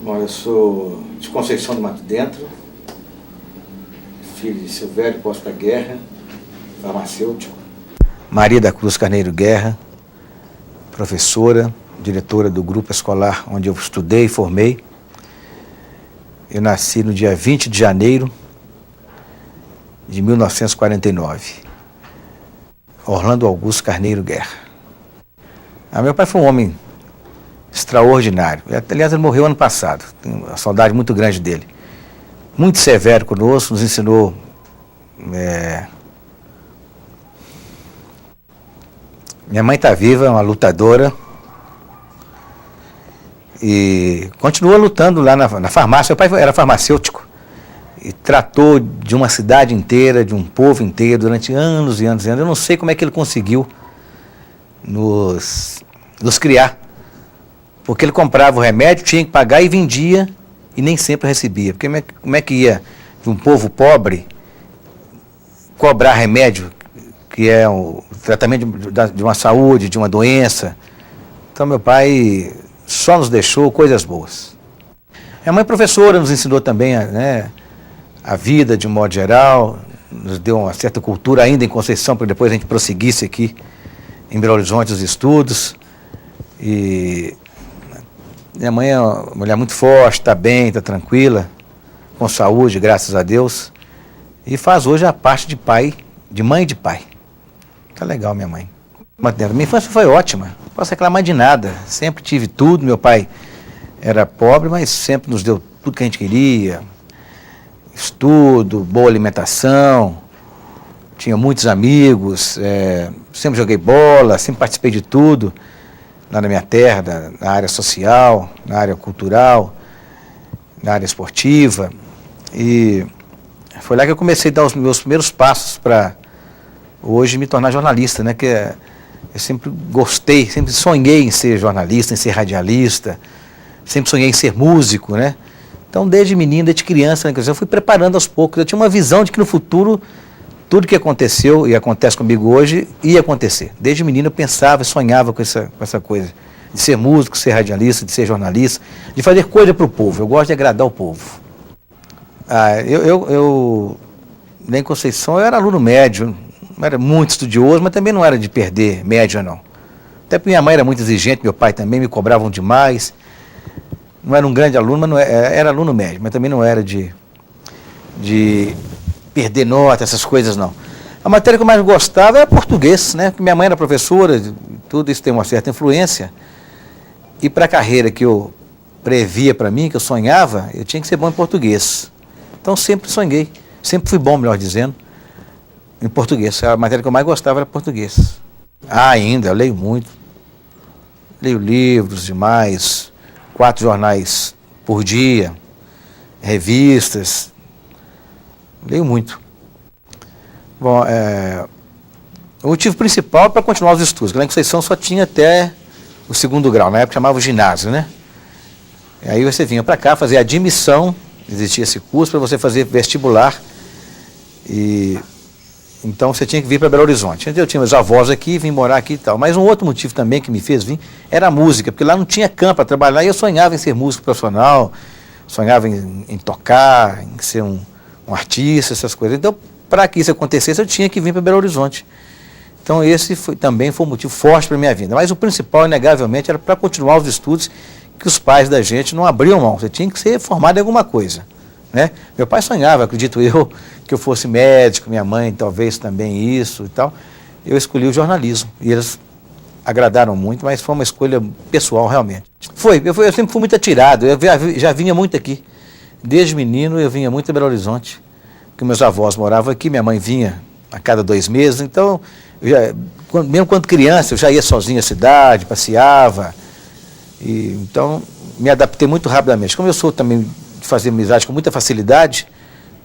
Bom, eu sou de Conceição do Mato Dentro, filho de Silvério Costa Guerra, farmacêutico. Maria da Cruz Carneiro Guerra, professora, diretora do grupo escolar onde eu estudei e formei. Eu nasci no dia 20 de janeiro de 1949. Orlando Augusto Carneiro Guerra. Meu pai foi um homem extraordinário. Aliás, ele morreu ano passado. Tenho uma saudade muito grande dele. Muito severo conosco, nos ensinou Minha mãe está viva, é uma lutadora. E continua lutando lá na farmácia. Meu pai era farmacêutico e tratou de uma cidade inteira, de um povo inteiro, durante anos e anos e anos. Eu não sei como é que ele conseguiu nos criar. Porque ele comprava o remédio, tinha que pagar e vendia, e nem sempre recebia. Porque como é que ia de um povo pobre cobrar remédio, que é o tratamento de uma saúde, de uma doença? Então meu pai só nos deixou coisas boas. Minha mãe professora nos ensinou também a vida de um modo geral, nos deu uma certa cultura ainda em Conceição, para depois a gente prosseguisse aqui em Belo Horizonte os estudos. E minha mãe é uma mulher muito forte, está bem, está tranquila, com saúde, graças a Deus. E faz hoje a parte de pai, de mãe e de pai. Tá legal, minha mãe. Minha infância foi ótima, não posso reclamar de nada. Sempre tive tudo, meu pai era pobre, mas sempre nos deu tudo que a gente queria. Estudo, boa alimentação, tinha muitos amigos, sempre joguei bola, sempre participei de tudo. Lá na minha terra, na área social, na área cultural, na área esportiva. E foi lá que eu comecei a dar os meus primeiros passos para hoje me tornar jornalista, né? Eu sempre gostei, sempre sonhei em ser jornalista, em ser radialista, sempre sonhei em ser músico, né? Então, desde menino, desde criança, né, eu fui preparando aos poucos. Eu tinha uma visão de que no futuro tudo que aconteceu e acontece comigo hoje ia acontecer. Desde menino eu pensava e sonhava com essa coisa de ser músico, ser radialista, de ser jornalista, de fazer coisa para o povo. Eu gosto de agradar o povo. Lá em Conceição, eu era aluno médio, não era muito estudioso, mas também não era de perder média, não. Até porque minha mãe era muito exigente, meu pai também, me cobravam demais. Não era um grande aluno, mas não era aluno médio, mas também não era de perder nota, essas coisas não. A matéria que eu mais gostava era português, né? Porque minha mãe era professora, tudo isso tem uma certa influência. E para a carreira que eu previa para mim, que eu sonhava, eu tinha que ser bom em português. Então sempre sonhei, sempre fui bom, melhor dizendo, em português. A matéria que eu mais gostava era português. Ainda, eu leio muito. Leio livros demais, 4 jornais por dia, revistas. Leio muito. Bom, o motivo principal é para continuar os estudos, porque lá em Conceição só tinha até o 2º grau, na época chamava o ginásio, né? E aí você vinha para cá fazer admissão, existia esse curso para você fazer vestibular, e então você tinha que vir para Belo Horizonte. Eu tinha meus avós aqui, vim morar aqui e tal, mas um outro motivo também que me fez vir era a música, porque lá não tinha campo para trabalhar, e eu sonhava em ser músico profissional, sonhava em tocar, em ser um artista, essas coisas. Então, para que isso acontecesse, eu tinha que vir para Belo Horizonte. Então, esse também foi um motivo forte para a minha vida. Mas o principal, inegavelmente, era para continuar os estudos que os pais da gente não abriam mão. Você tinha que ser formado em alguma coisa, né? Meu pai sonhava, acredito eu, que eu fosse médico, minha mãe talvez também isso e tal. Eu escolhi o jornalismo. E eles agradaram muito, mas foi uma escolha pessoal, realmente. Eu sempre fui muito atirado, eu já vinha muito aqui. Desde menino eu vinha muito a Belo Horizonte, porque meus avós moravam aqui, minha mãe vinha a cada 2 meses, então, mesmo quando criança, eu já ia sozinho à cidade, passeava, então me adaptei muito rapidamente. Como eu sou também de fazer amizade com muita facilidade,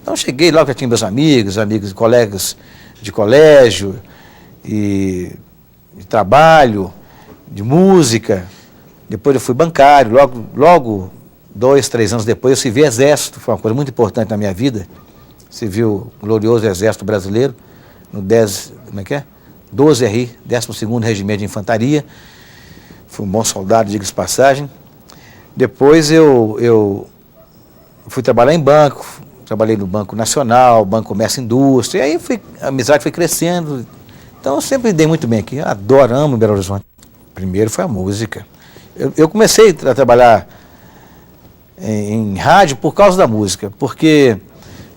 então cheguei logo, já tinha meus amigos, colegas de colégio, e de trabalho, de música. Depois eu fui bancário, logo 2, 3 anos depois eu servi exército, foi uma coisa muito importante na minha vida. Servi o glorioso Exército Brasileiro, no 12RI, 12º Regimento de Infantaria. Fui um bom soldado, diga-se de passagem. Depois eu fui trabalhar em banco, trabalhei no Banco Nacional, Banco Comércio e Indústria, e aí a amizade foi crescendo. Então eu sempre dei muito bem aqui, adoro, amo Belo Horizonte. Primeiro foi a música. Eu comecei a trabalhar em rádio por causa da música, porque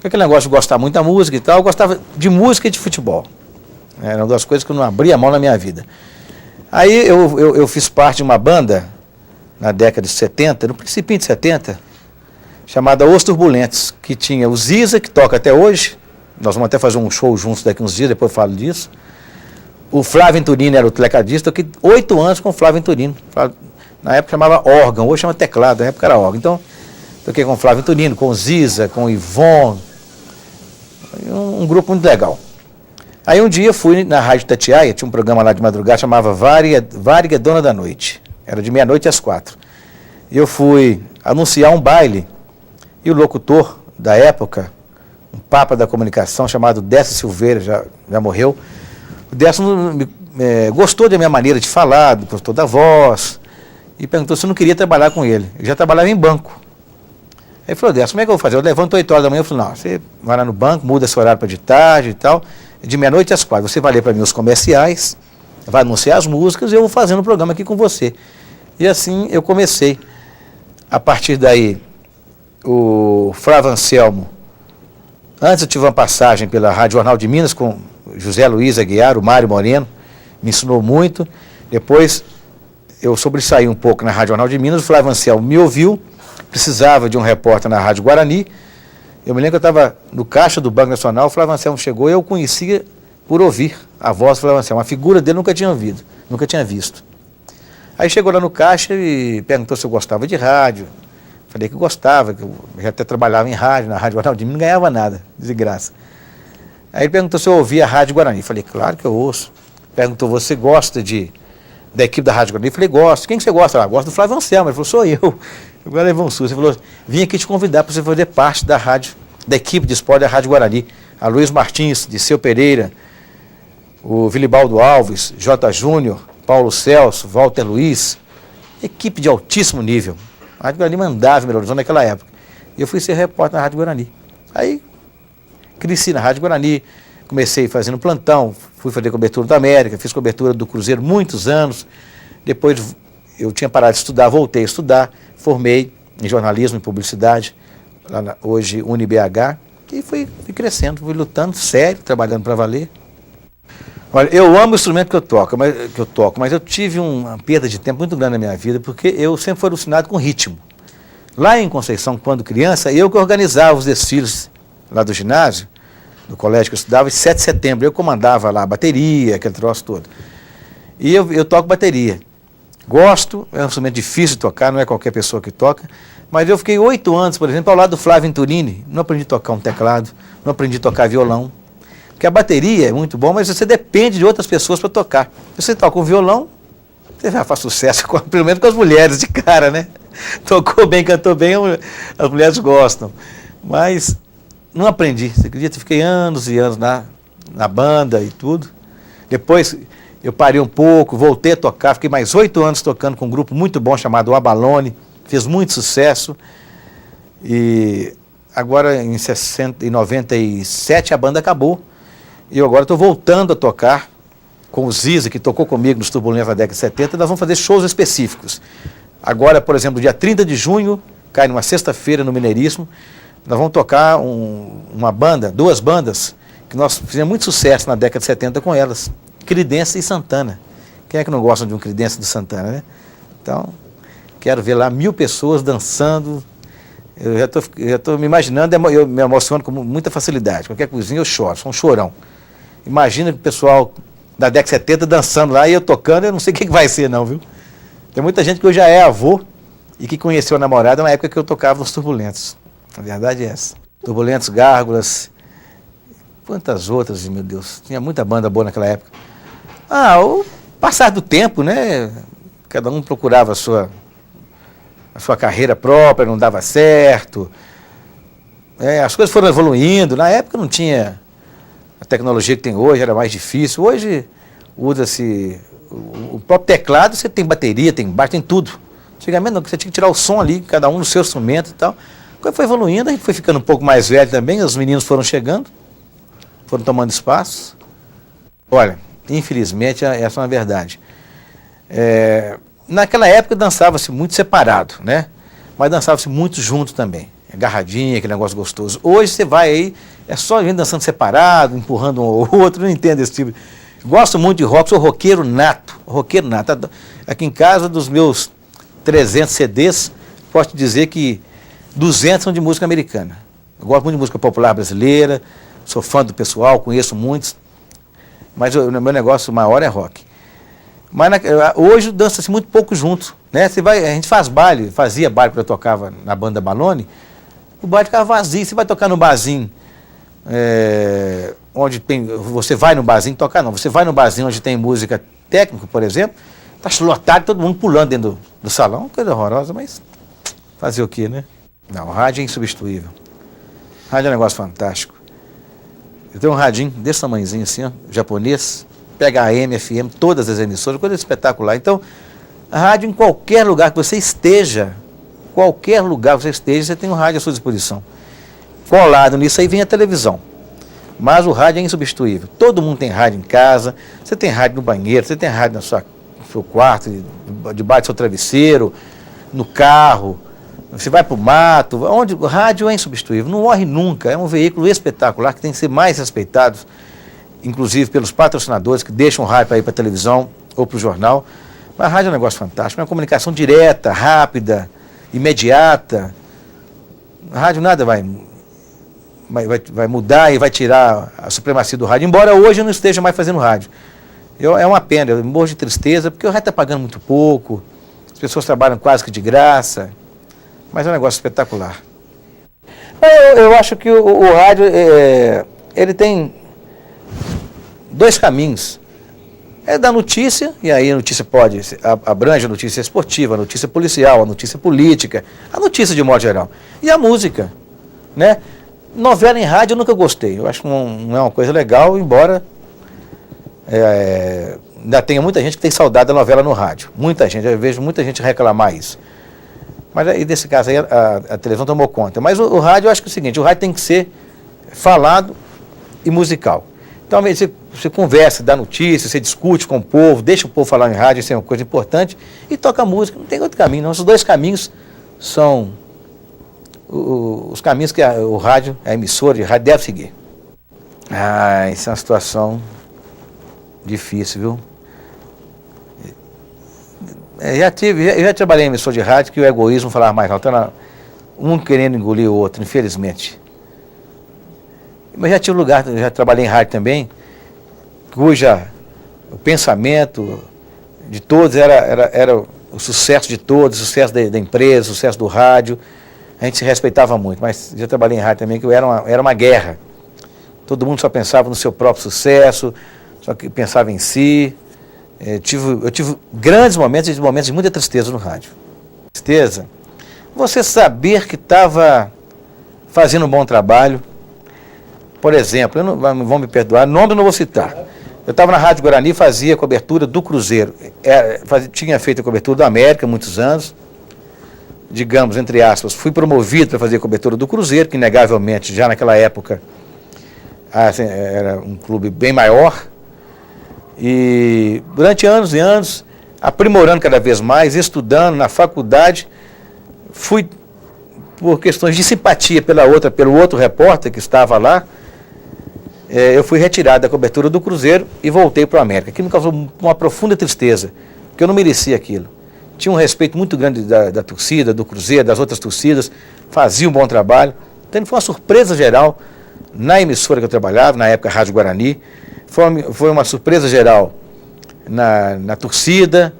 aquele negócio de gostar muito da música e tal, eu gostava de música e de futebol. Era uma das coisas que eu não abria a mão na minha vida. Aí eu fiz parte de uma banda, na década de 70, no princípio de 70, chamada Os Turbulentos, que tinha o Ziza, que toca até hoje, nós vamos até fazer um show juntos daqui uns dias, depois eu falo disso. O Flávio Venturini era o tecladista, eu toquei 8 anos com o Flávio Venturini. Na época chamava órgão, hoje chama teclado, na época era órgão. Então, toquei com o Flávio Venturini, com o Ziza, com o Ivon, um grupo muito legal. Aí um dia eu fui na Rádio Itatiaia, tinha um programa lá de madrugada, chamava Váriga Dona da Noite. Era de meia-noite às 4. E eu fui anunciar um baile, e o locutor da época, um papa da comunicação chamado Décio Silveira, já morreu. O Décio gostou da minha maneira de falar, gostou da voz, e perguntou se eu não queria trabalhar com ele. Eu já trabalhava em banco. Aí ele falou, Décio, como é que eu vou fazer? Eu levanto 8 horas da manhã, eu falei, não, você vai lá no banco, muda esse horário para de tarde e tal, de meia-noite às 4. Você vai ler para mim os comerciais, vai anunciar as músicas e eu vou fazendo o programa aqui com você. E assim eu comecei. A partir daí, o Flávio Anselmo, antes eu tive uma passagem pela Rádio Jornal de Minas com José Luiz Aguiar, o Mário Moreno, me ensinou muito. Depois eu sobressaí um pouco na Rádio Jornal de Minas, o Flávio Anselmo me ouviu, precisava de um repórter na Rádio Guarani. Eu me lembro que eu estava no caixa do Banco Nacional, o Flávio Anselmo chegou e eu conhecia por ouvir a voz do Flávio Anselmo. A figura dele nunca tinha ouvido, nunca tinha visto. Aí chegou lá no caixa e perguntou se eu gostava de rádio. Falei que gostava, que eu já até trabalhava em rádio, na Rádio Jornal de Minas, não ganhava nada, de graça. Aí ele perguntou se eu ouvia a Rádio Guarani. Falei, claro que eu ouço. Perguntou, você gosta da equipe da Rádio Guarani? Falei, gosto. Quem que você gosta? Gosto do Flávio Anselmo. Ele falou, sou eu. Agora levou um susto. Ele falou, vim aqui te convidar para você fazer parte da rádio, da equipe de esporte da Rádio Guarani. A Luiz Martins, Disseu Pereira, o Vilibaldo Alves, J. Júnior, Paulo Celso, Walter Luiz. Equipe de altíssimo nível. A Rádio Guarani mandava em Belo Horizonte naquela época. E eu fui ser repórter na Rádio Guarani. Aí cresci na Rádio Guarani, comecei fazendo plantão, fui fazer cobertura da América, fiz cobertura do Cruzeiro muitos anos. Depois eu tinha parado de estudar, voltei a estudar, formei em jornalismo e publicidade, hoje UniBH, e fui crescendo, fui lutando sério, trabalhando para valer. Olha, eu amo o instrumento que eu toco, mas eu tive uma perda de tempo muito grande na minha vida, porque eu sempre fui alucinado com ritmo. Lá em Conceição, quando criança, eu que organizava os desfiles lá do ginásio, do colégio que eu estudava, em 7 de setembro, eu comandava lá a bateria, aquele troço todo. E eu toco bateria. Gosto, é um instrumento difícil de tocar, não é qualquer pessoa que toca, mas eu fiquei 8 anos, por exemplo, ao lado do Flávio Venturini, não aprendi a tocar um teclado, não aprendi a tocar violão. Porque a bateria é muito bom, mas você depende de outras pessoas para tocar. Se você toca um violão, você já faz sucesso, pelo menos com as mulheres de cara, né? Tocou bem, cantou bem, as mulheres gostam. Mas não aprendi, você acredita? Fiquei anos e anos na banda e tudo. Depois eu parei um pouco, voltei a tocar, fiquei mais 8 anos tocando com um grupo muito bom chamado Abalone, fez muito sucesso. E agora em 97 a banda acabou. E eu agora estou voltando a tocar com o Ziza, que tocou comigo nos Turbulentos da década de 70, nós vamos fazer shows específicos. Agora, por exemplo, dia 30 de junho, cai numa sexta-feira no Mineiríssimo, nós vamos tocar uma banda, 2 bandas, que nós fizemos muito sucesso na década de 70 com elas, Creedence e Santana. Quem é que não gosta de um Creedence do Santana, né? Então, quero ver lá 1000 pessoas dançando. Eu já estou me imaginando, eu me emociono com muita facilidade. Qualquer coisinha eu choro, sou um chorão. Imagina o pessoal da década de 70 dançando lá e eu tocando, eu não sei o que vai ser não, viu? Tem muita gente que hoje já é avô e que conheceu a namorada na época que eu tocava nos Turbulentos. A verdade é essa. Turbulentos, Gárgulas, quantas outras, meu Deus. Tinha muita banda boa naquela época. O passar do tempo, né? Cada um procurava a sua carreira própria, não dava certo. As coisas foram evoluindo. Na época não tinha a tecnologia que tem hoje, era mais difícil. Hoje usa-se o próprio teclado, você tem bateria, tem baixo, tem tudo. Antigamente não, você tinha que tirar o som ali, cada um no seu instrumento e tal. Quando foi evoluindo, a gente foi ficando um pouco mais velho também, os meninos foram chegando, foram tomando espaço. Olha, infelizmente, essa é uma verdade. Naquela época dançava-se muito separado, né? Mas dançava-se muito junto também. Agarradinha, aquele negócio gostoso. Hoje você vai aí, é só gente dançando separado, empurrando um ao outro, não entendo esse tipo. Gosto muito de rock, sou roqueiro nato. Roqueiro nato. Aqui em casa, dos meus 300 CDs, posso te dizer que 200 são de música americana. Eu gosto muito de música popular brasileira, sou fã do pessoal, conheço muitos, mas o meu negócio maior é rock. Mas hoje dança-se muito pouco junto, né? A gente fazia baile quando eu tocava na banda Balone, o baile ficava vazio. Você vai tocar no barzinho, onde tem, você vai no barzinho tocar, não, você vai no barzinho onde tem música técnica, por exemplo, tá lotado, todo mundo pulando dentro do salão, coisa horrorosa, mas fazer o quê, né? Não, o rádio é insubstituível. O rádio é um negócio fantástico. Eu tenho um radinho desse tamanhozinho assim, ó, japonês, pega AM, FM, todas as emissoras, coisa espetacular. Então, a rádio em qualquer lugar que você esteja, você tem um rádio à sua disposição. Colado nisso aí vem a televisão. Mas o rádio é insubstituível. Todo mundo tem rádio em casa, você tem rádio no banheiro, você tem rádio no seu quarto, debaixo do seu travesseiro, no carro, você vai para o mato, onde o rádio é insubstituível, não morre nunca, é um veículo espetacular que tem que ser mais respeitado, inclusive pelos patrocinadores que deixam o rádio para ir para a televisão ou para o jornal. Mas a rádio é um negócio fantástico, é uma comunicação direta, rápida, imediata. A rádio nada vai mudar e vai tirar a supremacia do rádio, embora hoje eu não esteja mais fazendo rádio. É uma pena, eu morro de tristeza, porque o rádio está pagando muito pouco, as pessoas trabalham quase que de graça, mas é um negócio espetacular. Eu acho que o rádio, ele tem dois caminhos. É da notícia, e aí a notícia abrange a notícia esportiva, a notícia policial, a notícia política, a notícia de modo geral. E a música, né? Novela em rádio eu nunca gostei, eu acho que não é uma coisa legal, embora ainda tenha muita gente que tem saudade da novela no rádio. Muita gente, eu vejo muita gente reclamar isso. Mas aí, nesse caso aí, a televisão tomou conta. Mas o rádio, eu acho que é o seguinte, o rádio tem que ser falado e musical. Então, você conversa, dá notícia, você discute com o povo, deixa o povo falar em rádio, isso é uma coisa importante, e toca música, não tem outro caminho, não. Esses dois caminhos são os caminhos que o rádio, a emissora de rádio deve seguir. Isso é uma situação difícil, viu? Eu já trabalhei em emissora de rádio que o egoísmo falava mais alto, um querendo engolir o outro, infelizmente. Mas já tive lugar, já trabalhei em rádio também, cuja o pensamento de todos era o sucesso de todos, o sucesso da empresa, o sucesso do rádio. A gente se respeitava muito, mas já trabalhei em rádio também, que era uma guerra. Todo mundo só pensava no seu próprio sucesso, só que pensava em si. Eu tive grandes momentos de muita tristeza no rádio. Tristeza, você saber que estava fazendo um bom trabalho. Por exemplo, vão me perdoar, nome eu não vou citar. Eu estava na Rádio Guarani, fazia cobertura do Cruzeiro. Tinha feito a cobertura do América há muitos anos. Digamos, entre aspas, fui promovido para fazer a cobertura do Cruzeiro, que inegavelmente já naquela época era um clube bem maior. E durante anos e anos, aprimorando cada vez mais, estudando na faculdade, fui, por questões de simpatia pelo outro repórter que estava lá, eu fui retirado da cobertura do Cruzeiro e voltei para o América, que me causou uma profunda tristeza, porque eu não merecia aquilo. Tinha um respeito muito grande da torcida, do Cruzeiro, das outras torcidas, fazia um bom trabalho. Então foi uma surpresa geral na emissora que eu trabalhava, na época Rádio Guarani. Foi uma surpresa geral na torcida,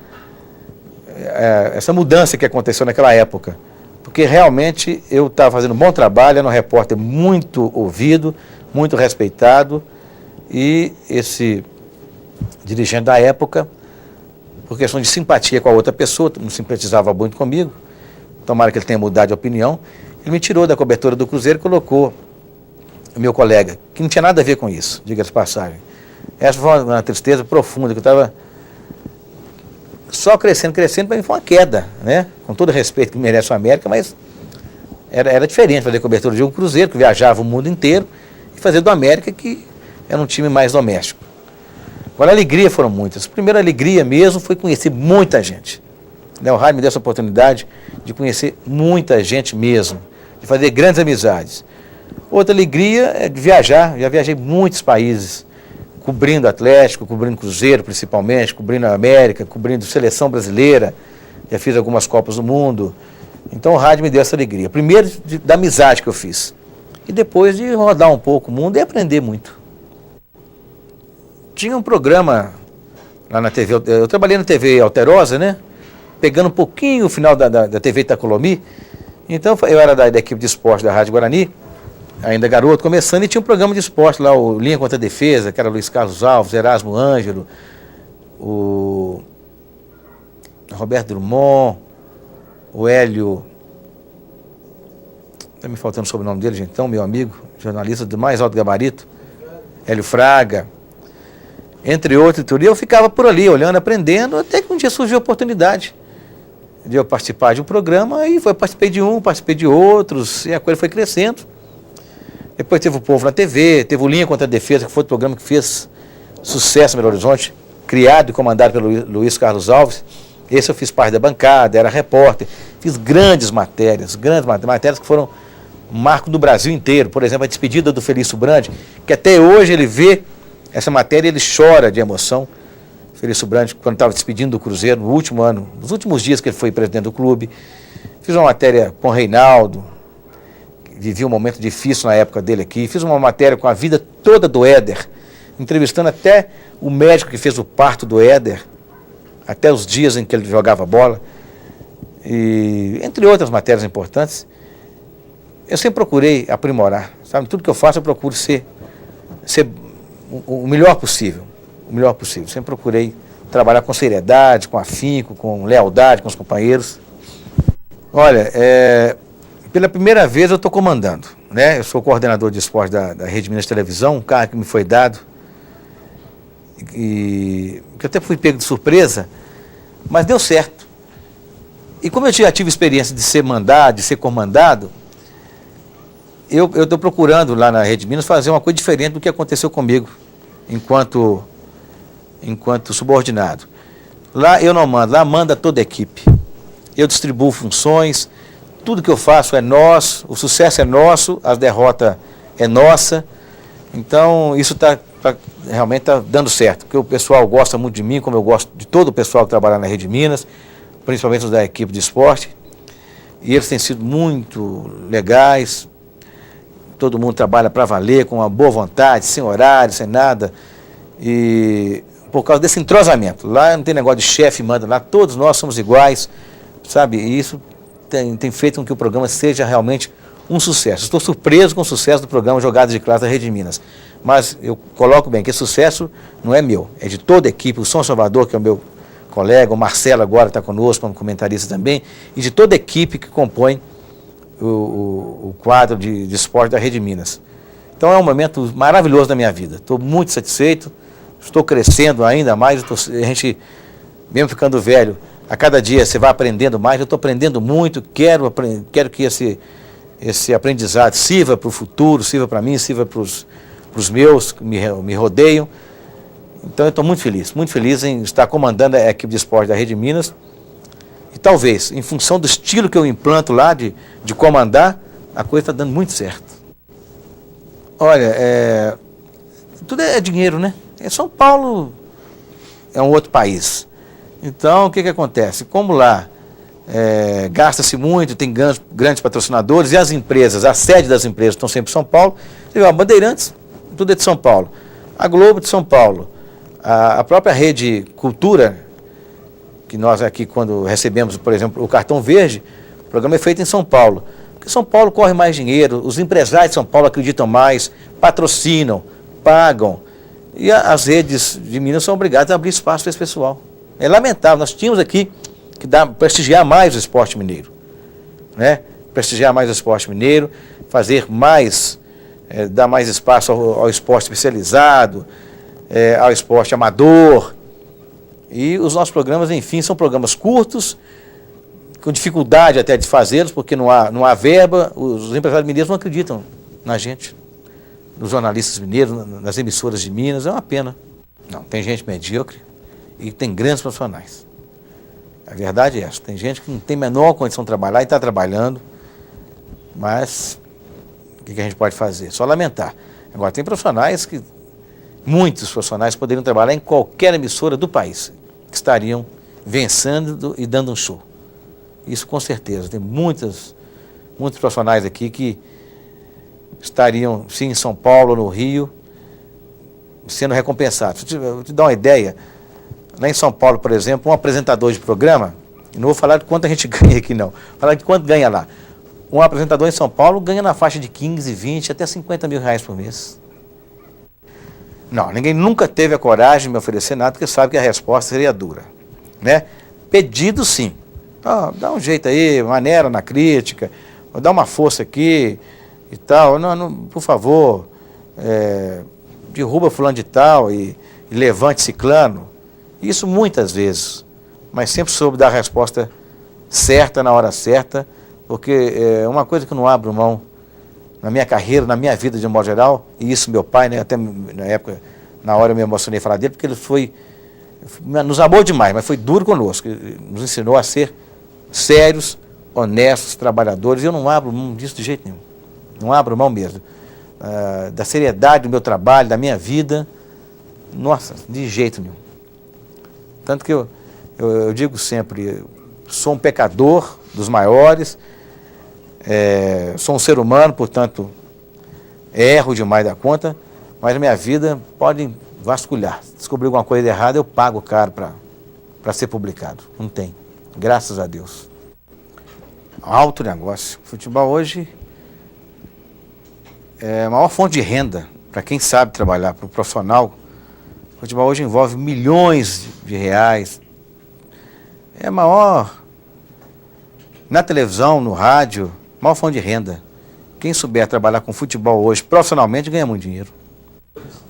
essa mudança que aconteceu naquela época. Porque realmente eu estava fazendo um bom trabalho, era um repórter muito ouvido, muito respeitado, e esse dirigente da época, por questão de simpatia com a outra pessoa, não simpatizava muito comigo, tomara que ele tenha mudado de opinião, ele me tirou da cobertura do Cruzeiro e colocou o meu colega, que não tinha nada a ver com isso, diga-se de passagem. Essa foi uma tristeza profunda, que eu estava só crescendo, para mim foi uma queda, né? Com todo o respeito que merece o América, mas era diferente fazer cobertura de um Cruzeiro, que viajava o mundo inteiro, e fazer do América, que era um time mais doméstico. Agora, a alegria foram muitas. A primeira alegria mesmo foi conhecer muita gente. O rádio me deu essa oportunidade de conhecer muita gente mesmo, de fazer grandes amizades. Outra alegria é de viajar. Já viajei muitos países, cobrindo Atlético, cobrindo Cruzeiro principalmente, cobrindo a América, cobrindo Seleção Brasileira. Já fiz algumas Copas do Mundo. Então o rádio me deu essa alegria. Primeiro da amizade que eu fiz. E depois de rodar um pouco o mundo e aprender muito. Tinha um programa lá na TV, eu trabalhei na TV Alterosa, né? Pegando um pouquinho o final da TV Itacolomi. Então eu era da equipe de esporte da Rádio Guarani, ainda garoto, começando, e tinha um programa de esporte lá, o Linha contra a Defesa, que era Luiz Carlos Alves, Erasmo Ângelo, o Roberto Drummond, o Hélio, está me faltando o sobrenome dele, gente, então, meu amigo, jornalista do mais alto gabarito, Hélio Fraga, entre outros, e eu ficava por ali, olhando, aprendendo, até que um dia surgiu a oportunidade de eu participar de um programa, e participei de um, participei de outros, e a coisa foi crescendo. Depois teve o Povo na TV, teve o Linha contra a Defesa, que foi o programa que fez sucesso no Belo Horizonte, criado e comandado pelo Luiz Carlos Alves. Esse eu fiz parte da bancada, era repórter, fiz grandes matérias que foram um marco do Brasil inteiro. Por exemplo, a despedida do Felício Brandi, que até hoje ele vê essa matéria, ele chora de emoção. Felício Brandi, quando estava despedindo do Cruzeiro, no último ano, nos últimos dias que ele foi presidente do clube. Fiz uma matéria com o Reinaldo, que vivia um momento difícil na época dele aqui. Fiz uma matéria com a vida toda do Éder, entrevistando até o médico que fez o parto do Éder, até os dias em que ele jogava bola, e entre outras matérias importantes. Eu sempre procurei aprimorar, sabe? Tudo que eu faço eu procuro ser o melhor possível, Sempre procurei trabalhar com seriedade, com afinco, com lealdade com os companheiros. Olha, pela primeira vez eu estou comandando, né? Eu sou coordenador de esporte da Rede Minas Televisão, um cargo que me foi dado, e que eu até fui pego de surpresa, mas deu certo. E como eu já tive experiência de ser mandado, de ser comandado, eu estou procurando lá na Rede Minas fazer uma coisa diferente do que aconteceu comigo, enquanto subordinado. Lá eu não mando, lá manda toda a equipe. Eu distribuo funções, tudo que eu faço é nosso, o sucesso é nosso, a derrota é nossa. Então isso realmente está dando certo, porque o pessoal gosta muito de mim, como eu gosto de todo o pessoal que trabalha na Rede Minas, principalmente os da equipe de esporte, e eles têm sido muito legais. Todo mundo trabalha para valer, com uma boa vontade, sem horário, sem nada, e por causa desse entrosamento. Lá não tem negócio de chefe manda, lá todos nós somos iguais, sabe? E isso tem feito com que o programa seja realmente um sucesso. Estou surpreso com o sucesso do programa Jogadas de Classe da Rede Minas, mas eu coloco bem que esse sucesso não é meu, é de toda a equipe, o Som Salvador, que é o meu colega, o Marcelo agora está conosco como comentarista também, e de toda a equipe que compõe o quadro de esporte da Rede Minas. Então é um momento maravilhoso da minha vida. Estou muito satisfeito, estou crescendo ainda mais, a gente, mesmo ficando velho, a cada dia você vai aprendendo mais, eu estou aprendendo muito, quero que esse aprendizado sirva para o futuro, sirva para mim, sirva para os meus que me rodeiam. Então eu estou muito feliz em estar comandando a equipe de esporte da Rede Minas. E talvez, em função do estilo que eu implanto lá de comandar, a coisa está dando muito certo. Olha, tudo é dinheiro, né? São Paulo é um outro país. Então, o que acontece? Como lá gasta-se muito, tem grandes patrocinadores, e as empresas, a sede das empresas estão sempre em São Paulo, a Bandeirantes, tudo é de São Paulo. A Globo de São Paulo. A própria Rede Cultura, que nós aqui, quando recebemos, por exemplo, o Cartão Verde, o programa é feito em São Paulo. Porque São Paulo corre mais dinheiro, os empresários de São Paulo acreditam mais, patrocinam, pagam. E as redes de Minas são obrigadas a abrir espaço para esse pessoal. É lamentável, nós tínhamos aqui que prestigiar mais o esporte mineiro. Né? Prestigiar mais o esporte mineiro, fazer mais, dar mais espaço ao esporte especializado, ao esporte amador. E os nossos programas, enfim, são programas curtos, com dificuldade até de fazê-los, porque não há verba, os empresários mineiros não acreditam na gente, nos jornalistas mineiros, nas emissoras de Minas, é uma pena. Não, tem gente medíocre e tem grandes profissionais. A verdade é essa, tem gente que não tem a menor condição de trabalhar e está trabalhando, mas o que a gente pode fazer? Só lamentar. Agora, tem profissionais que, muitos profissionais poderiam trabalhar em qualquer emissora do país, que estariam vencendo e dando um show. Isso com certeza. Tem muitos profissionais aqui que estariam, sim, em São Paulo, no Rio, sendo recompensados. Vou te dar uma ideia. Lá em São Paulo, por exemplo, um apresentador de programa, não vou falar de quanto a gente ganha aqui não, vou falar de quanto ganha lá. Um apresentador em São Paulo ganha na faixa de 15, 20, até 50 mil reais por mês. Não, ninguém nunca teve a coragem de me oferecer nada, porque sabe que a resposta seria dura, né? Pedido sim. Dá um jeito aí, maneira na crítica, dá uma força aqui e tal. Não, por favor, derruba fulano de tal e levante ciclano. Isso muitas vezes, mas sempre soube dar a resposta certa na hora certa, porque é uma coisa que eu não abro mão na minha carreira, na minha vida de um modo geral, e isso meu pai, né, até na época, na hora eu me emocionei falar dele, porque ele nos amou demais, mas foi duro conosco, nos ensinou a ser sérios, honestos, trabalhadores, e eu não abro mão disso de jeito nenhum, não abro mão mesmo, da seriedade do meu trabalho, da minha vida, nossa, de jeito nenhum. Tanto que eu digo sempre, sou um pecador dos maiores, sou um ser humano, portanto, erro demais da conta, mas a minha vida pode vasculhar. Se descobrir alguma coisa errada, eu pago caro para ser publicado. Não tem. Graças a Deus. Alto negócio. Futebol hoje é a maior fonte de renda para quem sabe trabalhar, para o profissional. Futebol hoje envolve milhões de reais. É a maior, na televisão, no rádio, maior fonte de renda. Quem souber trabalhar com futebol hoje profissionalmente ganha muito dinheiro.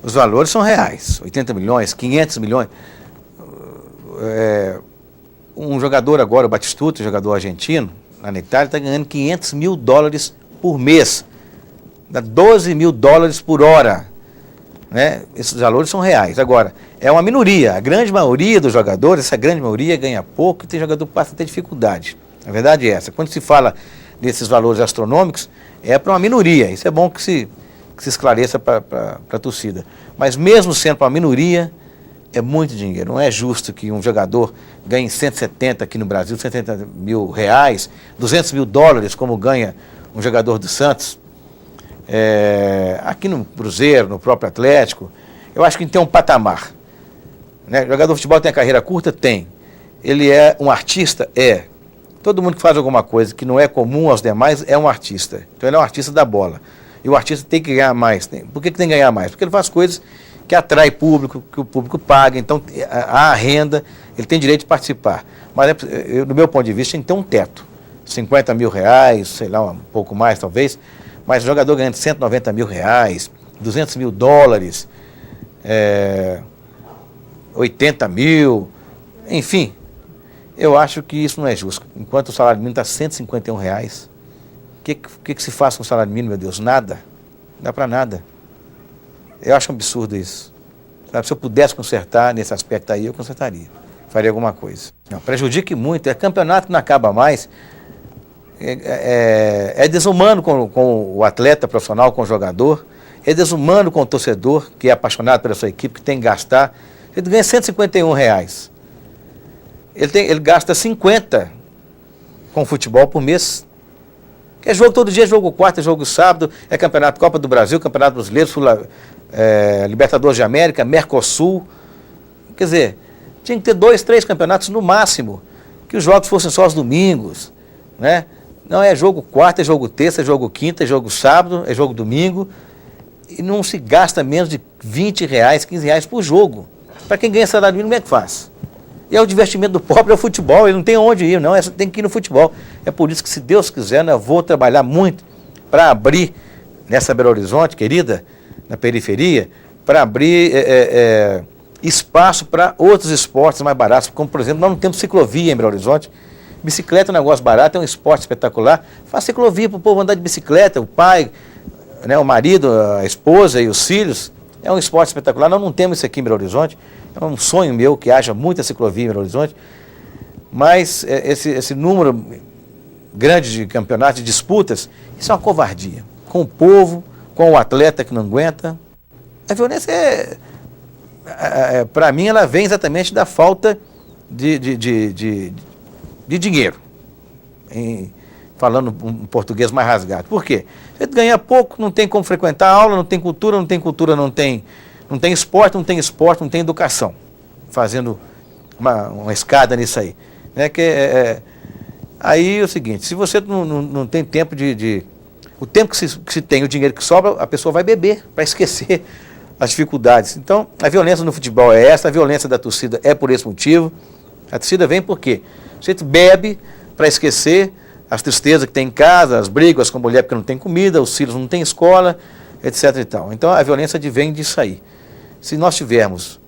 Os valores são reais, 80 milhões, 500 milhões. Um jogador agora, o Batistuta, jogador argentino, lá na Itália, está ganhando 500 mil dólares por mês. Dá 12 mil dólares por hora. Né? Esses valores são reais. Agora, é uma minoria. A grande maioria dos jogadores, essa grande maioria ganha pouco e tem jogador que passa a ter dificuldade. A verdade é essa. Quando se fala desses valores astronômicos, é para uma minoria. Isso é bom que se esclareça para a torcida. Mas mesmo sendo para uma minoria, é muito dinheiro. Não é justo que um jogador ganhe 170 aqui no Brasil, 170 mil reais, 200 mil dólares, como ganha um jogador do Santos. Aqui no Cruzeiro, no próprio Atlético, eu acho que tem um patamar. Né? O jogador de futebol tem a carreira curta? Tem. Ele é um artista? É. Todo mundo que faz alguma coisa que não é comum aos demais é um artista. Então ele é um artista da bola. E o artista tem que ganhar mais. Por que tem que ganhar mais? Porque ele faz coisas que atraem público, que o público paga, então há renda, ele tem direito de participar. Mas, do meu ponto de vista, tem que ter um teto. 50 mil reais, sei lá, um pouco mais talvez, mas o jogador ganhando 190 mil reais, 200 mil dólares, 80 mil, enfim, eu acho que isso não é justo. Enquanto o salário mínimo está 151 reais, o que se faz com o salário mínimo, meu Deus? Nada. Não dá para nada. Eu acho um absurdo isso. Sabe, se eu pudesse consertar nesse aspecto aí, eu consertaria. Faria alguma coisa. Não, prejudique muito. É campeonato que não acaba mais. É desumano com o atleta profissional, com o jogador. É desumano com o torcedor, que é apaixonado pela sua equipe, que tem que gastar. Ele ganha 151 reais. Ele gasta 50 com futebol por mês. É jogo todo dia, jogo quarta, é jogo sábado, é campeonato Copa do Brasil, campeonato brasileiro, Libertadores de América, Mercosul. Quer dizer, tinha que ter 2, 3 campeonatos no máximo, que os jogos fossem só aos domingos, né? Não, é jogo quarta, é jogo terça, é jogo quinta, é jogo sábado, é jogo domingo, e não se gasta menos de 20 reais, 15 reais por jogo. Para quem ganha salário mínimo, como é que faz? E é o divertimento do pobre, é o futebol, ele não tem onde ir, não, tem que ir no futebol. É por isso que, se Deus quiser, eu vou trabalhar muito para abrir, nessa Belo Horizonte, querida, na periferia, para abrir espaço para outros esportes mais baratos, como, por exemplo, nós não temos ciclovia em Belo Horizonte. Bicicleta é um negócio barato, é um esporte espetacular. Faz ciclovia para o povo andar de bicicleta, o pai, né, o marido, a esposa e os filhos. É um esporte espetacular. Nós não temos isso aqui em Belo Horizonte. É um sonho meu que haja muita ciclovia em Belo Horizonte. Mas esse número grande de campeonatos, de disputas, isso é uma covardia. Com o povo, com o atleta que não aguenta. A violência para mim, ela vem exatamente da falta de dinheiro. Falando um português mais rasgado. Por quê? Você ganha pouco, não tem como frequentar a aula, não tem cultura, não tem esporte, não tem educação. Fazendo uma escada nisso aí. Aí é o seguinte, se você não tem tempo o tempo que se tem, o dinheiro que sobra, a pessoa vai beber para esquecer as dificuldades. Então, a violência no futebol é essa, a violência da torcida é por esse motivo. A torcida vem por quê? A gente bebe para esquecer as tristezas que tem em casa, as brigas com a mulher porque não tem comida, os filhos não têm escola, etc. e tal. Então, a violência advém disso aí. Se nós tivermos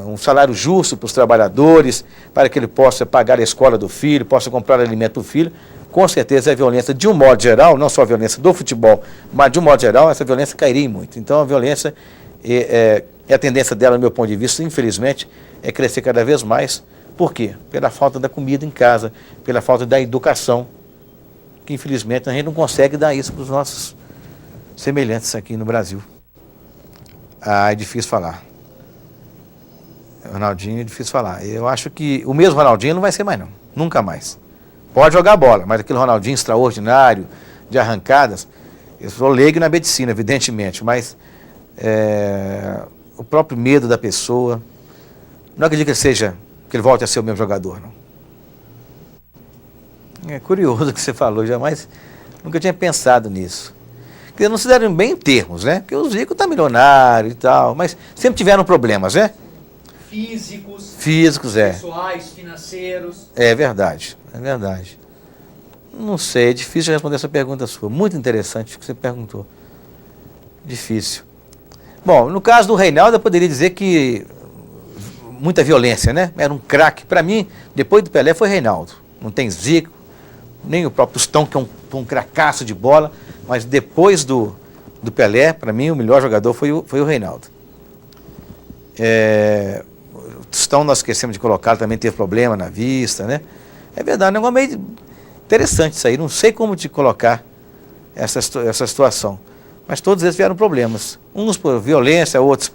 um salário justo para os trabalhadores, para que ele possa pagar a escola do filho, possa comprar alimento do filho, com certeza a violência, de um modo geral, não só a violência do futebol, mas de um modo geral, essa violência cairia muito. Então a violência, a tendência dela, do meu ponto de vista, infelizmente, é crescer cada vez mais. Por quê? Pela falta da comida em casa, pela falta da educação, que infelizmente a gente não consegue dar isso para os nossos semelhantes aqui no Brasil. É difícil falar. Ronaldinho é difícil falar. Eu acho que o mesmo Ronaldinho não vai ser mais não, nunca mais. Pode jogar bola, mas aquele Ronaldinho extraordinário, de arrancadas, eu sou leigo na medicina, evidentemente, mas o próprio medo da pessoa, não acredito que ele volte a ser o mesmo jogador, não. É curioso o que você falou, nunca tinha pensado nisso. Porque não se deram bem em termos, né? Porque o Zico está milionário e tal, mas sempre tiveram problemas, né? Físicos, pessoais, financeiros. É verdade. Não sei, é difícil responder essa pergunta sua. Muito interessante o que você perguntou. Difícil. Bom, no caso do Reinaldo, eu poderia dizer que muita violência, né? Era um craque. Para mim, depois do Pelé, foi Reinaldo. Não tem Zico, nem o próprio Tostão, que é um cracaço de bola, mas depois do Pelé, para mim, o melhor jogador foi o Reinaldo. O Tostão, nós esquecemos de colocar, também teve problema na vista, né? É verdade, é um negócio meio interessante isso aí, não sei como te colocar essa situação. Mas todos eles tiveram problemas. Uns por violência, outros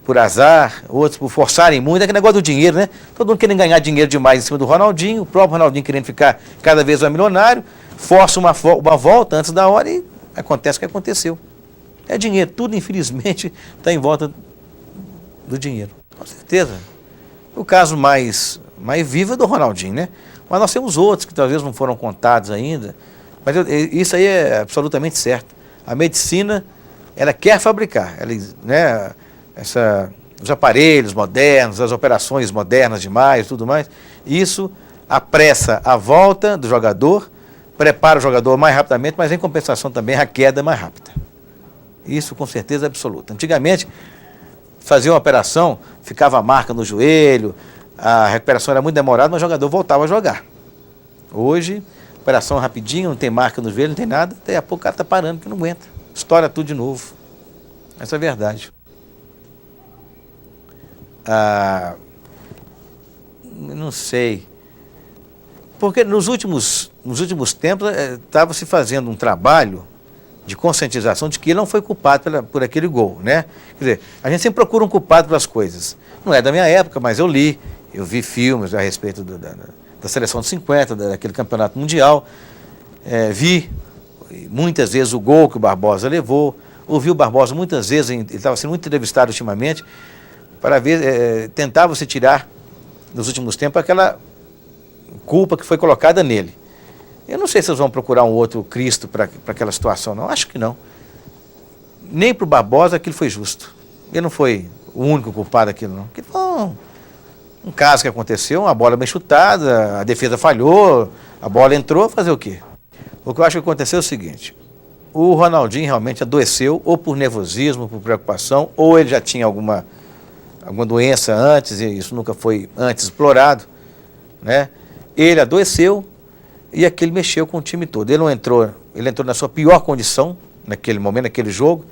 por azar, outros por forçarem muito. É aquele negócio do dinheiro, né? Todo mundo querendo ganhar dinheiro demais em cima do Ronaldinho, o próprio Ronaldinho querendo ficar cada vez mais milionário, força uma volta antes da hora e acontece o que aconteceu. É dinheiro, tudo infelizmente está em volta do dinheiro. Com certeza. O caso mais vivo é do Ronaldinho, né? Mas nós temos outros que talvez não foram contados ainda. Mas isso aí é absolutamente certo. A medicina, ela quer fabricar, né, os aparelhos modernos, as operações modernas demais, tudo mais. Isso apressa a volta do jogador, prepara o jogador mais rapidamente, mas em compensação também a queda mais rápida. Isso com certeza absoluta. Antigamente, fazia uma operação, ficava a marca no joelho, a recuperação era muito demorada, mas o jogador voltava a jogar. Hoje, operação rapidinho, não tem marca no joelho, não tem nada, até a pouco o cara está parando, porque não aguenta. Estoura tudo de novo. Essa é a verdade. Não sei. Porque nos últimos tempos estava se fazendo um trabalho de conscientização de que ele não foi culpado por aquele gol, né? Quer dizer, a gente sempre procura um culpado pelas coisas. Não é da minha época, mas eu vi filmes a respeito da seleção de 50, daquele campeonato mundial, vi muitas vezes o gol que o Barbosa levou, ouvi o Barbosa muitas vezes, ele estava sendo muito entrevistado ultimamente, para ver, tentar você tirar, nos últimos tempos, aquela culpa que foi colocada nele. Eu não sei se eles vão procurar um outro Cristo para aquela situação, não. Acho que não. Nem para o Barbosa aquilo foi justo. Ele não foi o único culpado daquilo, não. Aquilo foi um caso que aconteceu, uma bola bem chutada, a defesa falhou, a bola entrou, fazer o quê? O que eu acho que aconteceu é o seguinte: o Ronaldinho realmente adoeceu, ou por nervosismo, por preocupação, ou ele já tinha alguma alguma doença antes, e isso nunca foi antes explorado, né? Ele adoeceu e aquilo mexeu com o time todo. Ele entrou na sua pior condição, naquele momento, naquele jogo.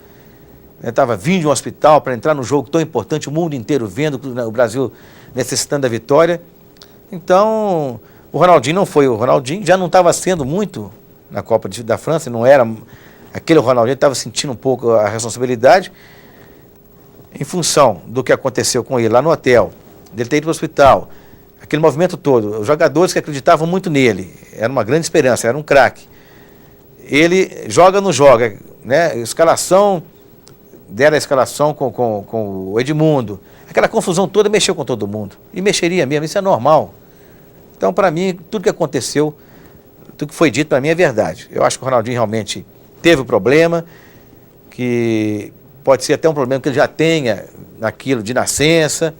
Ele estava vindo de um hospital para entrar num jogo tão importante, o mundo inteiro vendo, o Brasil necessitando da vitória. Então, o Ronaldinho não foi. O Ronaldinho já não estava sendo muito na Copa da França, não era aquele Ronaldinho, estava sentindo um pouco a responsabilidade. Em função do que aconteceu com ele lá no hotel, dele ter ido para o hospital, aquele movimento todo, os jogadores que acreditavam muito nele, era uma grande esperança, era um craque. Ele joga ou não joga, né? Deram a escalação com o Edmundo. Aquela confusão toda mexeu com todo mundo. E mexeria mesmo, isso é normal. Então, para mim, tudo que aconteceu, tudo que foi dito para mim é verdade. Eu acho que o Ronaldinho realmente teve um problema, que pode ser até um problema que ele já tenha naquilo de nascença.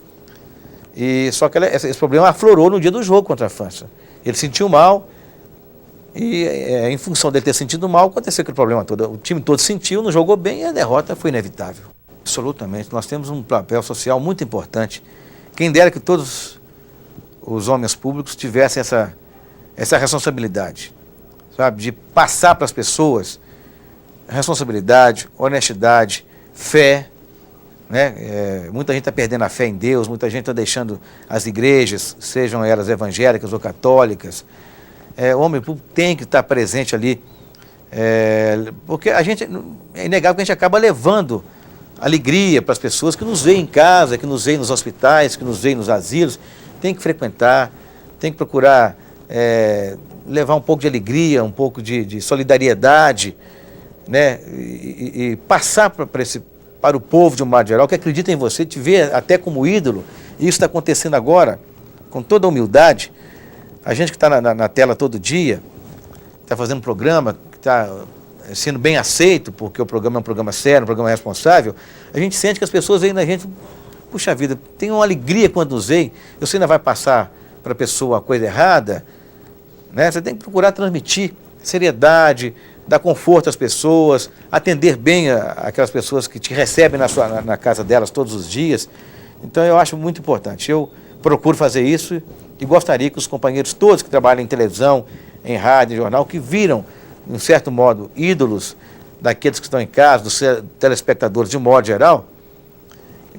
E só que esse problema aflorou no dia do jogo contra a França. Ele sentiu mal e em função dele ter sentido mal, aconteceu aquele problema todo. O time todo sentiu, não jogou bem e a derrota foi inevitável. Absolutamente. Nós temos um papel social muito importante. Quem dera que todos os homens públicos tivessem essa responsabilidade, sabe, de passar para as pessoas responsabilidade, honestidade, fé, né? Muita gente está perdendo a fé em Deus, muita gente está deixando as igrejas, sejam elas evangélicas ou católicas. O homem público tem que estar presente ali, porque é inegável que a gente acaba levando alegria para as pessoas que nos veem em casa, que nos veem nos hospitais, que nos veem nos asilos. Tem que frequentar, tem que procurar levar um pouco de alegria, um pouco de solidariedade, né? E passar para o povo de um modo geral, que acredita em você, te vê até como ídolo. E isso está acontecendo agora, com toda a humildade. A gente que está na tela todo dia, está fazendo um programa, que está sendo bem aceito, porque o programa é um programa sério, um programa responsável, a gente sente que as pessoas veem na gente, puxa vida, tem uma alegria quando nos veem. Você ainda vai passar para a pessoa a coisa errada, né? Você tem que procurar transmitir seriedade, dar conforto às pessoas, atender bem aquelas pessoas que te recebem na casa delas todos os dias. Então eu acho muito importante. Eu procuro fazer isso e gostaria que os companheiros todos que trabalham em televisão, em rádio, em jornal, que viram, de um certo modo, ídolos daqueles que estão em casa, dos telespectadores de um modo geral,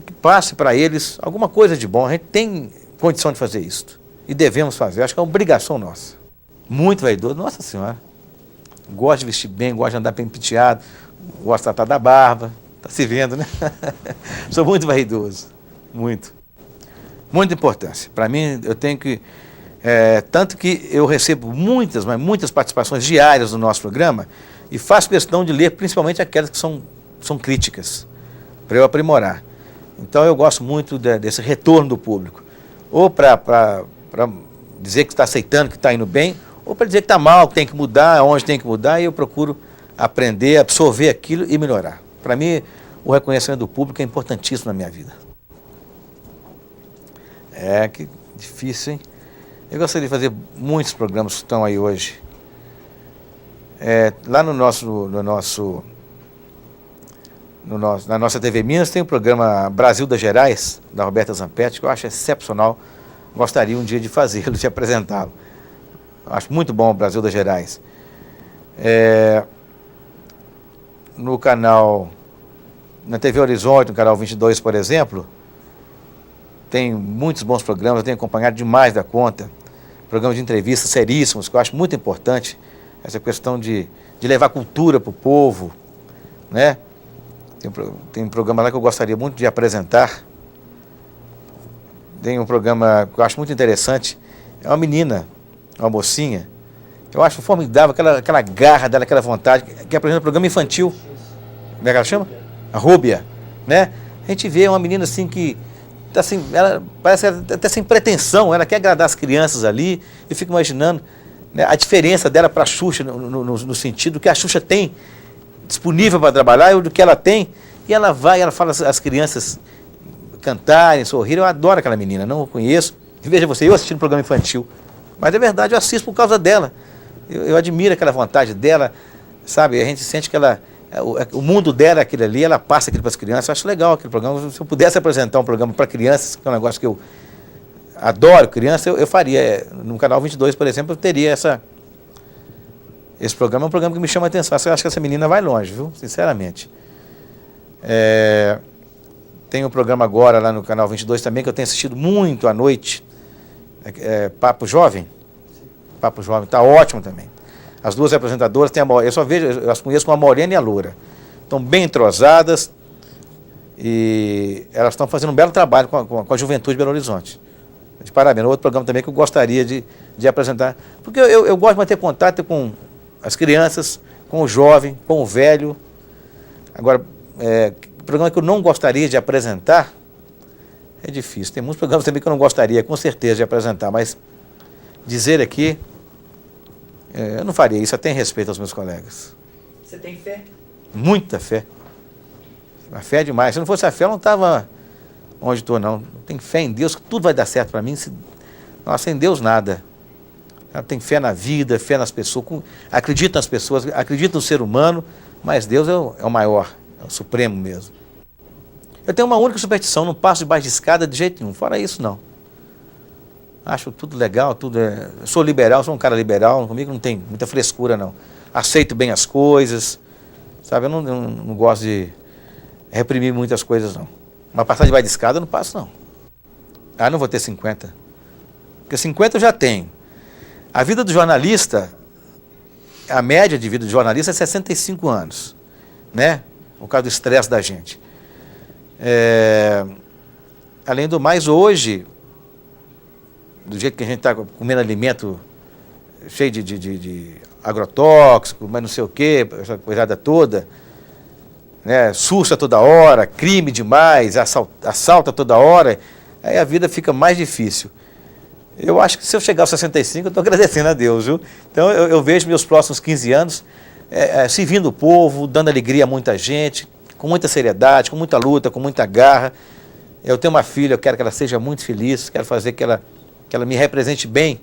que passe para eles alguma coisa de bom. A gente tem condição de fazer isso e devemos fazer. Acho que é uma obrigação nossa. Muito vaidoso, nossa senhora. Gosto de vestir bem, gosto de andar bem penteado, gosto de tratar da barba. Está se vendo, né? Sou muito vaidoso. Muito. Muita importância. Para mim, eu tenho que... tanto que eu recebo muitas, mas muitas participações diárias no nosso programa e faço questão de ler principalmente aquelas que são críticas, para eu aprimorar. Então eu gosto muito desse retorno do público. Ou para dizer que está aceitando, que está indo bem, ou para dizer que está mal, que tem que mudar, onde tem que mudar, e eu procuro aprender, absorver aquilo e melhorar. Para mim, o reconhecimento do público é importantíssimo na minha vida. Que difícil, hein? Eu gostaria de fazer muitos programas que estão aí hoje. Lá na nossa TV Minas tem o programa Brasil das Gerais, da Roberta Zampetti, que eu acho excepcional. Gostaria um dia de fazê-lo, de apresentá-lo. Acho muito bom o Brasil das Gerais. No canal, na TV Horizonte, no canal 22, por exemplo, tem muitos bons programas, eu tenho acompanhado demais da conta. Programas de entrevistas seríssimos, que eu acho muito importante, essa questão de levar cultura para o povo, né? Tem um programa lá que eu gostaria muito de apresentar. Tem um programa que eu acho muito interessante, é uma menina, uma mocinha, eu acho formidável aquela garra dela, aquela vontade, que apresenta um programa infantil. Como é que ela chama? A Rúbia, né? A gente vê uma menina assim que tá assim, ela parece até sem pretensão, ela quer agradar as crianças ali. Eu fico imaginando, né, a diferença dela para a Xuxa, no sentido que a Xuxa tem disponível para trabalhar e o que ela tem, e ela vai, ela fala as crianças cantarem, sorrirem. Eu adoro aquela menina, não a conheço. E veja você, eu assistindo um programa infantil, mas é verdade, eu assisto por causa dela. Eu admiro aquela vontade dela, sabe? A gente sente que ela o mundo dela é aquele ali, ela passa aquilo para as crianças. Eu acho legal aquele programa. Se eu pudesse apresentar um programa para crianças, que é um negócio que eu adoro criança, eu faria. No Canal 22, por exemplo, eu teria esse programa. É um programa que me chama a atenção. Eu acho que essa menina vai longe, viu? Sinceramente. Tem um programa agora lá no Canal 22 também, que eu tenho assistido muito à noite. Papo Jovem. Papo Jovem, está ótimo também. As duas apresentadoras, eu as conheço com a Morena e a Loura. Estão bem entrosadas e elas estão fazendo um belo trabalho com a juventude de Belo Horizonte. De parabéns. Outro programa também que eu gostaria de apresentar. Porque eu gosto de manter contato com as crianças, com o jovem, com o velho. Agora, o programa que eu não gostaria de apresentar é difícil. Tem muitos programas também que eu não gostaria, com certeza, de apresentar, mas dizer aqui, eu não faria isso, eu tenho respeito aos meus colegas. Você tem fé? Muita fé. A fé é demais. Se não fosse a fé, eu não estava onde estou, não. Tenho fé em Deus, que tudo vai dar certo para mim. Nossa, sem Deus, nada. Eu tenho fé na vida, fé nas pessoas, acredito nas pessoas, acredito no ser humano, mas Deus é o maior, é o supremo mesmo. Eu tenho uma única superstição, não passo debaixo de escada de jeito nenhum, fora isso não. Acho tudo legal, eu sou liberal, sou um cara liberal, comigo não tem muita frescura não. Aceito bem as coisas, sabe, eu não gosto de reprimir muitas coisas não. Mas passar debaixo de escada eu não passo não. Não vou ter 50, porque 50 eu já tenho. A vida do jornalista, a média de vida do jornalista é 65 anos, né? Por causa do estresse da gente. Além do mais, hoje, do jeito que a gente está comendo alimento cheio de agrotóxico, mas não sei o quê, essa coisada toda, né? Sussa toda hora, crime demais, assalta toda hora, aí a vida fica mais difícil. Eu acho que se eu chegar aos 65, eu estou agradecendo a Deus, viu? Então eu vejo meus próximos 15 anos servindo o povo, dando alegria a muita gente, com muita seriedade, com muita luta, com muita garra. Eu tenho uma filha, eu quero que ela seja muito feliz, quero fazer que ela me represente bem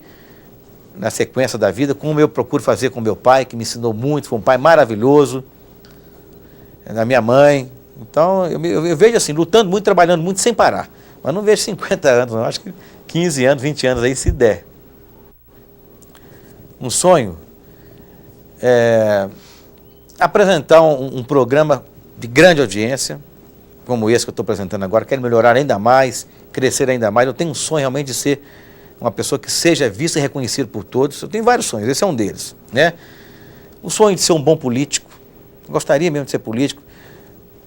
na sequência da vida, como eu procuro fazer com meu pai, que me ensinou muito, foi um pai maravilhoso, na minha mãe. Então eu vejo assim, lutando muito, trabalhando muito, sem parar. Mas não vejo 50 anos, não. Acho que 15 anos, 20 anos aí, se der. Um sonho é apresentar um programa de grande audiência, como esse que eu estou apresentando agora. Quero melhorar ainda mais, crescer ainda mais. Eu tenho um sonho realmente de ser uma pessoa que seja vista e reconhecida por todos. Eu tenho vários sonhos, esse é um deles, né? O sonho de ser um bom político. Eu gostaria mesmo de ser político,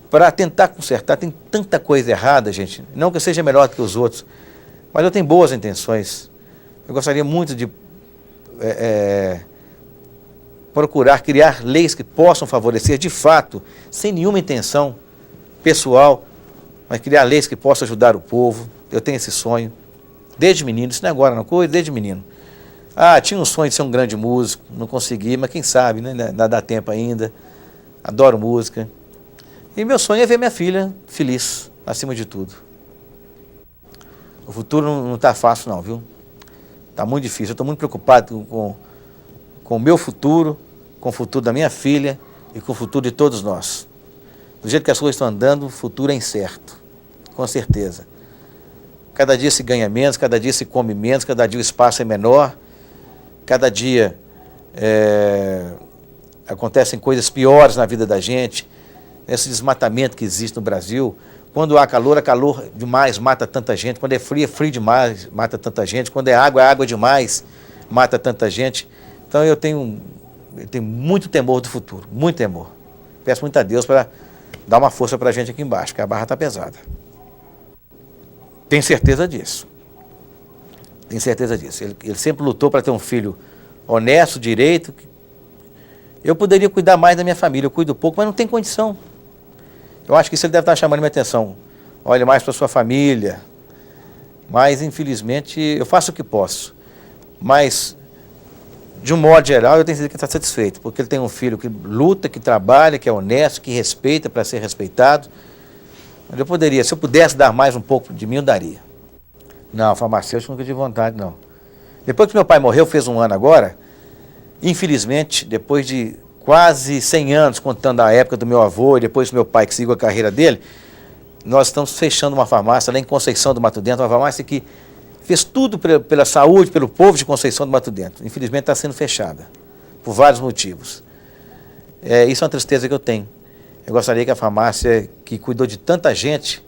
para tentar consertar. Tem tanta coisa errada, gente. Não que eu seja melhor do que os outros, mas eu tenho boas intenções. Eu gostaria muito de procurar criar leis que possam favorecer, de fato, sem nenhuma intenção pessoal, mas criar leis que possam ajudar o povo. Eu tenho esse sonho, desde menino. Isso não é agora, não, desde menino. Tinha um sonho de ser um grande músico, não consegui, mas quem sabe, né? Ainda dá tempo ainda. Adoro música. E meu sonho é ver minha filha feliz, acima de tudo. O futuro não está fácil não, viu? Está muito difícil. Eu estou muito preocupado com o meu futuro, com o futuro da minha filha e com o futuro de todos nós. Do jeito que as coisas estão andando, o futuro é incerto, com certeza. Cada dia se ganha menos, cada dia se come menos, cada dia o espaço é menor, cada dia acontecem coisas piores na vida da gente. Esse desmatamento que existe no Brasil. Quando há calor, é calor demais, mata tanta gente. Quando é frio demais, mata tanta gente. Quando é água demais, mata tanta gente. Então eu tenho muito temor do futuro, muito temor. Peço muito a Deus para dar uma força para a gente aqui embaixo, porque a barra está pesada. Tenho certeza disso. Tenho certeza disso. Ele sempre lutou para ter um filho honesto, direito. Eu poderia cuidar mais da minha família, eu cuido pouco, mas não tem condição. Eu acho que isso ele deve estar chamando minha atenção. Olhe mais para sua família. Mas, infelizmente, eu faço o que posso. Mas, de um modo geral, eu tenho certeza que está satisfeito, porque ele tem um filho que luta, que trabalha, que é honesto, que respeita para ser respeitado. Mas eu poderia, se eu pudesse dar mais um pouco de mim, eu daria. Não, farmacêutico nunca tive vontade, não. Depois que meu pai morreu, fez um ano agora, infelizmente, depois de quase 100 anos, contando a época do meu avô e depois do meu pai, que seguiu a carreira dele, nós estamos fechando uma farmácia lá em Conceição do Mato Dentro, uma farmácia que fez tudo pela saúde, pelo povo de Conceição do Mato Dentro. Infelizmente está sendo fechada, por vários motivos. Isso é uma tristeza que eu tenho. Eu gostaria que a farmácia, que cuidou de tanta gente,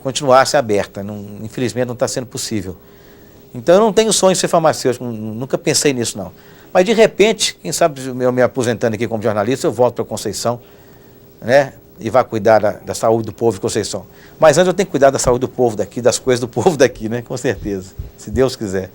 continuasse aberta. Infelizmente não está sendo possível. Então eu não tenho sonho de ser farmacêutico, nunca pensei nisso não. Mas de repente, quem sabe eu me aposentando aqui como jornalista, eu volto para Conceição, né? E vá cuidar da saúde do povo de Conceição. Mas antes eu tenho que cuidar da saúde do povo daqui, das coisas do povo daqui, né? Com certeza, se Deus quiser.